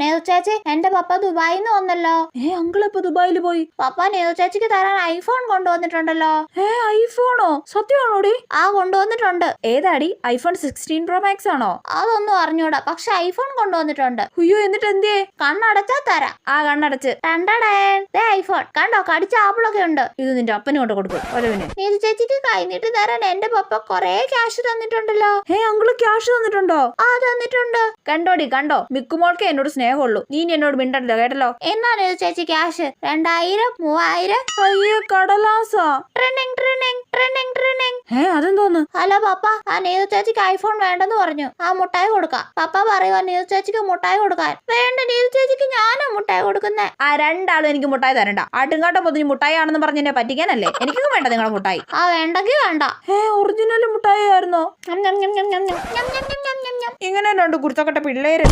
നേതു ചേച്ചി, എന്റെ പപ്പ ദുബായിൽ നിന്ന് വന്നല്ലോ. അങ്കിൾ ഇപ്പൊ ദുബായിൽ പോയി? പപ്പ നേതു ചേച്ചിക്ക് തരാൻ ഐഫോൺ കൊണ്ടുവന്നിട്ടുണ്ടല്ലോ. ഐഫോണോ? സത്യമാണോടി? കൊണ്ടുവന്നിട്ടുണ്ട്. ഏതാടി? ഐഫോൺ 16 Pro Max ആണോ? അതൊന്നും അറിഞ്ഞൂടാ, പക്ഷെ ഐഫോൺ കൊണ്ടുവന്നിട്ടുണ്ട്. അയ്യോ, എന്നിട്ട് എന്തിയേ? കണ്ണടച്ചാ തരാം. കണ്ണടച്ച്. ഐഫോൺ കണ്ടോ, കടിച്ച ആപ്പിളൊക്കെ ഉണ്ട്. ഇത് നിന്റെ അപ്പന് കൊണ്ട് കൊടുക്കും ഒരവിന്. നേതു ചേച്ചിക്ക് കൈനീട്ട് തരാൻ എന്റെ പപ്പ കൊറേ ക്യാഷ് തന്നിട്ടുണ്ടല്ലോ. അങ്കിള് ക്യാഷ് തന്നിട്ടുണ്ടോ? തന്നിട്ടുണ്ട്. കണ്ടോടി, കണ്ടോ? മിക്കുമോൾക്കേ എന്നോട് സ്നേഹമുള്ളൂ, നീ എന്നോട് മിണ്ടല്ലോ, കേട്ടല്ലോ. എന്നാ നേതു ചേച്ചി ക്യാഷ്? 2000, 3000. അയ്യോ, കടലാസാ. അതെന്തോന്ന്? ഹലോ പപ്പ, നേതു ചേച്ചിക്ക് ഐഫോൺ വേണ്ടെന്ന് പറഞ്ഞു. മുട്ടായി കൊടുക്കാം. പപ്പ പറയുവാ നേതു ചേച്ചിക്ക് മുട്ടായി കൊടുക്കാൻ. വേണ്ട, നേതു ചേച്ചിക്ക് ഞാനാ മുട്ടായി കൊടുക്കുന്നേ. രണ്ടാളും എനിക്ക് മുട്ടായി തരണ്ട. ആട്ടുംകാട്ട പൊതിഞ്ഞ് മുട്ടായി ആണെന്ന് പറഞ്ഞ് എന്നെ പറ്റിക്കാനല്ലേ? എനിക്കൊന്നും വേണ്ട നിങ്ങളെ മുട്ടായി. വേണ്ടെങ്കിൽ വേണ്ട. ഒറിജിനൽ മുട്ടായി ആയിരുന്നോ? ഇങ്ങനെ രണ്ട് കുറിച്ചൊക്കെ പിള്ളേര്.